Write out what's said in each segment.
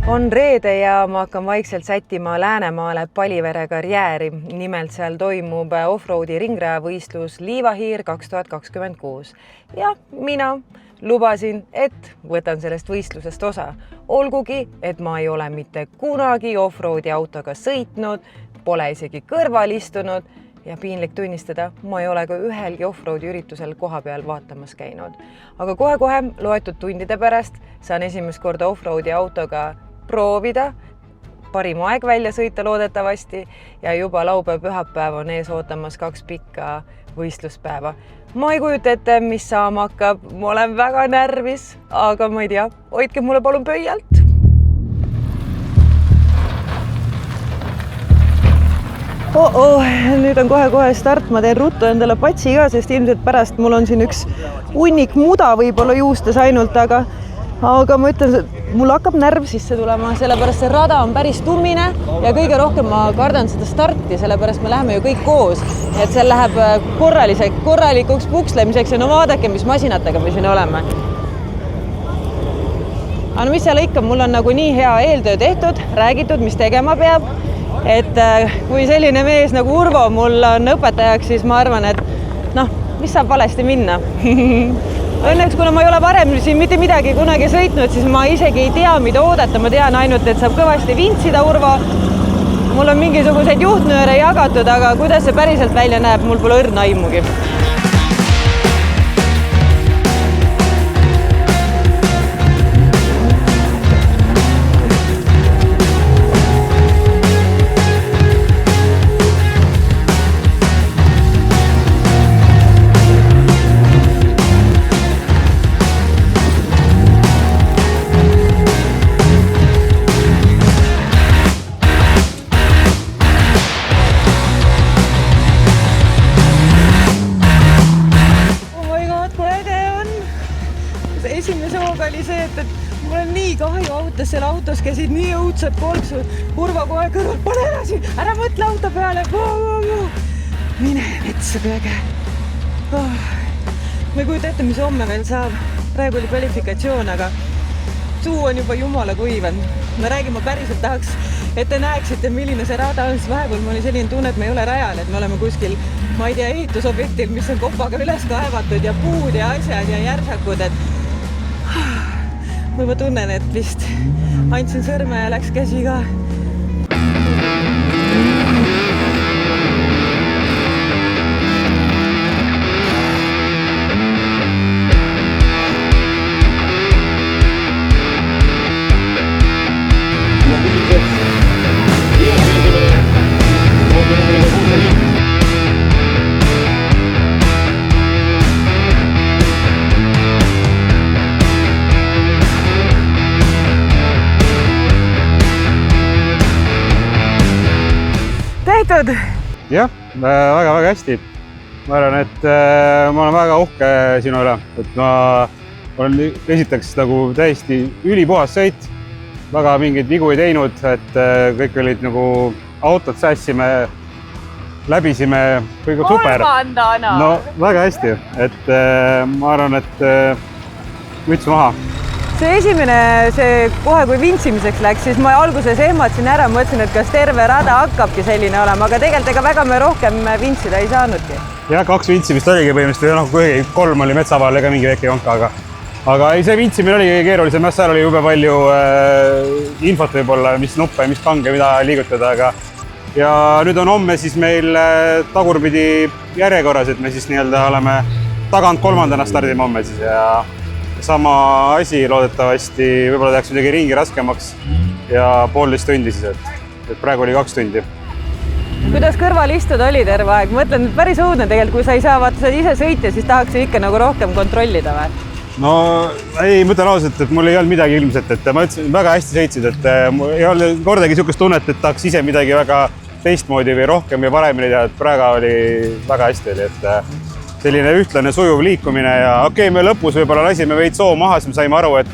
On reede ja ma hakkan vaikselt sättima Läänemaale Palivere karjääri. Nimelt seal toimub offroadi ringrajavõistlus Liivahiir 2026. Ja mina lubasin, et võtan sellest võistlusest osa. Olgugi, et ma ei ole mitte kunagi offroadi autoga sõitnud, pole isegi kõrval istunud ja piinlik tunnistada, ma ei ole ka ühelgi offroadi üritusel koha peal vaatamas käinud. Aga kohe-kohe loetud tundide pärast saan esimest korda offroadi autoga proovida, parim aeg välja sõita loodetavasti ja juba laupäev-pühapäev on ees ootamas 2 pikka võistluspäeva. Ma ei kujuta ette, mis saama hakkab, ma olen väga närvis, aga ma ei tea, hoidke mulle palun pöialt. Nüüd on kohe-kohe start, ma teen ruttu endale patsi ka, sest ilmselt pärast mul on siin üks hunnik muda võib-olla juustes ainult, aga ma ütlen, et mul hakkab närv sisse tulema, sellepärast see rada on päris tummine ja kõige rohkem ma kardan seda starti, sellepärast me läheme ju kõik koos, et see läheb korralikuks pukslemiseks ja no vaadake, mis masinatega me siin oleme. Aga mis seal ikka, mul on nagu nii hea eeltöö tehtud, räägitud, mis tegema peab, et kui selline mees nagu Urvo mul on õpetajaks, siis ma arvan, et mis saab valesti minna. Õnneks, kuna ma ei ole varem siin mitte midagi kunagi sõitnud, siis ma isegi ei tea, mida oodata. Ma tean ainult, et saab kõvasti vintsida, Urvo. Mul on mingisuguseid juhtnööre jagatud, aga kuidas see päriselt välja näeb, mul pole õrna aimugi. Esimese hooga oli see, et mul on nii kahju autos, selle autos käisid nii õudsad kolksud, Urva kohe kõrval, pane edasi, ära mõtle auto peale, mine metsa kõige. Ma ei kujuta ette, mis homme veel saab, praegu oli kvalifikatsioon, aga suu on juba jumala kuivan. Ma räägin, ma päriselt tahaks, et te näeksite, milline see rada on, siis vahepeal mul oli selline tunne, et me ei ole rajal, et me oleme kuskil, ma ei tea, ehitusobjektil, mis on kopaga üles kaevatud ja puud ja asjad ja järsakud, et või ma tunnen, et vist andsin sõrme ja läks käsi ka. Jah, väga-väga hästi. Ma arvan, et ma olen väga uhke sinu üle, et ma olen esiteks nagu täiesti ülipuhas sõit, väga mingeid vigu ei teinud, et kõik olid nagu autot sässime, läbisime, kõik on super. No väga hästi, et ma arvan, et müts maha. See esimene, kohe kui vintsimiseks läks, siis ma alguses ehmatasin ära, mõtlesin, et kas terve rada hakkabki selline olema, aga tegelikult ega väga me rohkem vintsida ei saanudki. Jah, 2 vintsimist oligi põhimõtteliselt, 3 oli metsaval ega mingi väike jonka, aga ei, see vintsimine oli keerulisem, seal oli jube palju infot võib-olla, mis nuppe, mis kange, mida liigutada, ja nüüd on homme siis meil tagurpidi järjekorras, et me siis nii-öelda oleme tagant 3. stardima homme siis ja sama asi loodetavasti, võib-olla tehaks midagi ringi raskemaks ja 1,5 tundi siis, et praegu oli 2 tundi. Kuidas kõrval istuda oli terve aeg? Mõtlen, et päris õudne tegelikult, kui sa ei saa vaata ise sõita, siis tahaks ikka nagu rohkem kontrollida või? No ei, mõtlen ausalt, et mul ei olnud midagi ilmselt, et ma ütlesin, väga hästi sõitsid, et mul ei olnud kordagi niisugust tunnet, et tahaks ise midagi väga teistmoodi või rohkem ja paremini teha, et praegu oli väga hästi, et selline ühtlane sujuv liikumine ja okei, me lõpus võib-olla lasime veits soo maha, siis me saime aru, et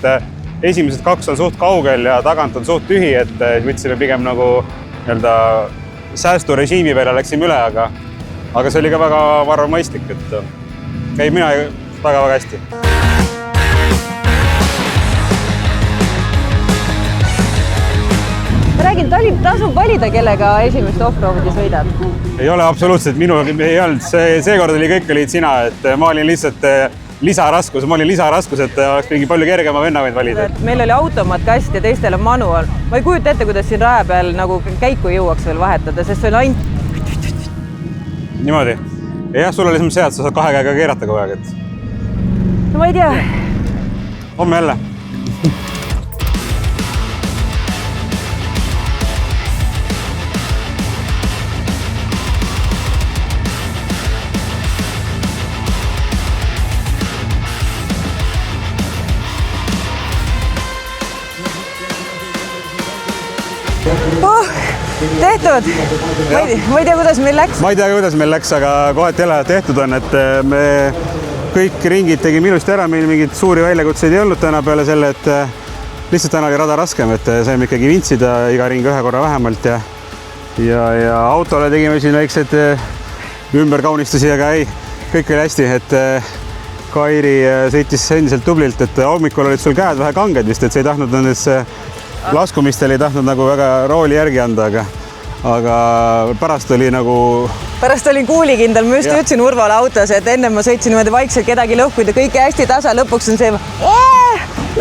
esimesed 2 on suht kaugel ja tagant on suht tühi, et võtsime pigem nagu säästurežiimi peale läksime üle, aga see oli ka väga varva mõistlik, et käib mina väga-väga hästi. tasub valida, kellega esimest off-roadi sõidad? Ei ole absoluutselt, minu ei olnud, seekord oli kõik olid sina, et ma olin lihtsalt lisaraskus, et oleks mingi palju kergema venna võinud valida. Meil oli automaatkast ja teistel on manual. Ma ei kujuta ette, kuidas siin raja peal nagu käiku jõuaks veel vahetada, sest see on ainult... Niimoodi. Jah, sul oli see, et sa saad 2 käega keerata kogu aeg, et... No ma ei tea. Homme jälle. Tehtud! Ma ei tea, kuidas meil läks. Ma ei tea, kuidas meil läks, aga kohati jälle tehtud on, et me kõik ringid tegime ilusti ära, meil mingid suuri väljakutseid ei olnud täna peale selle, et lihtsalt täna oli rada raskem, et saime ikkagi vintsida iga ring 1 korra vähemalt ja autole tegime siin väiksed ümberkaunistusi, aga ei, kõik oli hästi, et Kairi sõitis endiselt tublilt, et hommikul olid sul käed vähe kanged vist, et sa ei tahtnud nendesse laskumistel ei tahtnud nagu väga rooli järgi anda, aga pärast oli nagu... Pärast olin kuulikindel, ma just ütlesin Urvole autos, et enne ma sõitsin niimoodi vaikselt kedagi lõhkuida, kõike hästi tasa, lõpuks on see,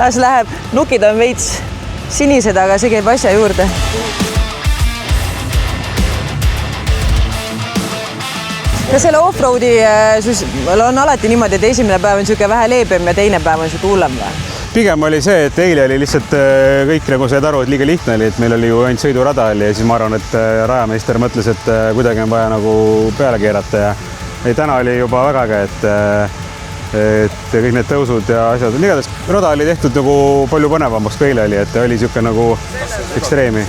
las läheb, nukid on veits sinised, aga see käib asja juurde. Ja selle off-roadi on alati niimoodi, et esimene päev on niisugune vähe leebem ja teine päev on niisugune hullem või? Pigem oli see, et eile oli lihtsalt kõik nagu said aru, et liiga lihtne oli, et meil oli ju ainult sõidurada oli ja siis ma arvan, et rajameister mõtles, et kuidagi on vaja nagu peale keerata ja täna oli juba väga äge, et kõik need tõusud ja asjad. Igatahes rada oli tehtud nagu palju põnevamaks kui eile oli, et oli niisugune nagu ekstreemi.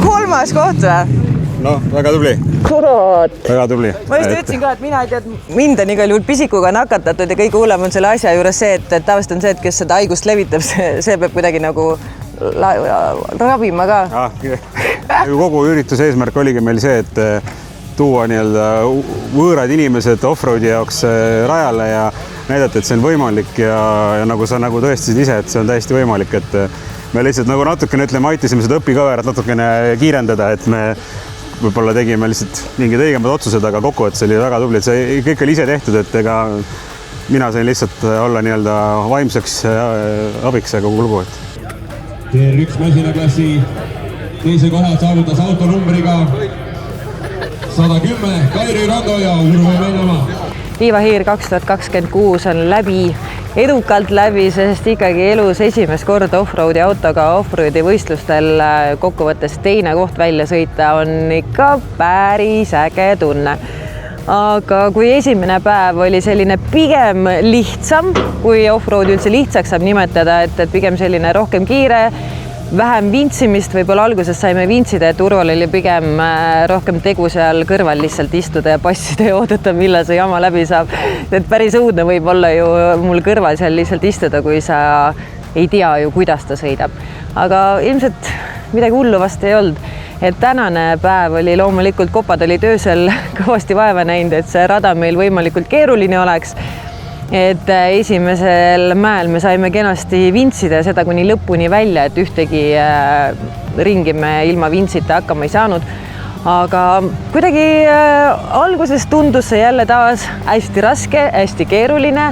3. koht või? No, väga tubli. Kurat! Väga tubli. Ma just ütlesin ka, et mina ei tea, et mind on igal juhul pisikuga nakatatud ja kõige hullem on selle asja juures see, et tavaliselt on see, et kes seda haigust levitab, see peab kuidagi nagu ravima ka. Kogu ürituse eesmärk oligi meil see, et tuua nii-öelda võõrad inimesed off-roadi jaoks rajale ja näidata, et see on võimalik ja nagu sa nagu tõestasid ise, et see on täiesti võimalik, et me lihtsalt nagu natukene ütleme, aitasime seda õpikõverat natukene kiirendada, et me võib-olla tegime lihtsalt mingid õigemad otsused, aga kokkuvõttes oli väga tubli, et see kõik oli ise tehtud, et ega mina sain lihtsalt olla nii-öelda vaimseks abiks ja kogu lugu. TR1 masinaklassi teise koha saavutas autonumbriga 110 Kairi Rando ja Urvo Vennemaa. Liivahiir 2026 on edukalt läbi, sest ikkagi elus esimest korda off-roadi autoga off-roadi võistlustel kokkuvõttes teine koht välja sõita on ikka päris äge tunne. Aga kui esimene päev oli selline pigem lihtsam, kui off-roadi üldse lihtsaks saab nimetada, et pigem selline rohkem kiire, vähem vintsimist, võib-olla alguses saime vintsida, et Urval oli pigem rohkem tegu seal kõrval lihtsalt istuda ja passida ja oodata, millal see jama läbi saab. Et päris õudne võib olla ju mul kõrval seal lihtsalt istuda, kui sa ei tea ju, kuidas ta sõidab. Aga ilmselt midagi hullu vast ei olnud. Et tänane päev oli loomulikult, kopad olid öösel kõvasti vaeva näinud, et see rada meil võimalikult keeruline oleks. Et esimesel mäel me saime kenasti vintsida seda kuni lõpuni välja, et ühtegi ringi me ilma vintsita hakkama ei saanud. Aga kuidagi alguses tundus see jälle taas hästi raske, hästi keeruline.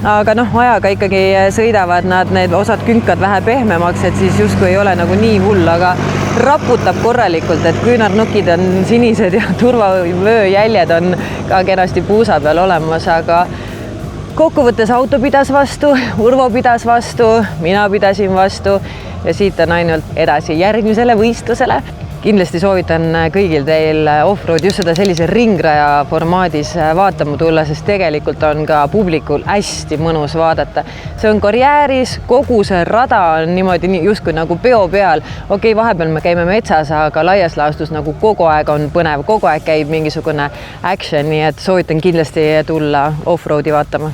Aga ajaga ikkagi sõidavad nad need osad künkad vähe pehmemaks, et siis justkui ei ole nagu nii hull, aga raputab korralikult, et küünarnukid on sinised ja turvavöö jäljed on ka kenasti puusa peal olemas, aga kokkuvõttes auto pidas vastu, Urvo pidas vastu, mina pidasin vastu ja siit on ainult edasi järgmisele võistlusele. Kindlasti soovitan kõigil teil off-road just seda sellise ringraja formaadis vaatama tulla, sest tegelikult on ka publikul hästi mõnus vaadata. See on karjääris, kogu see rada on niimoodi justkui nagu peo peal. Okei, vahepeal me käime metsas, aga laias laastus nagu kogu aeg on põnev, kogu aeg käib mingisugune action, nii et soovitan kindlasti tulla off-roadi vaatama.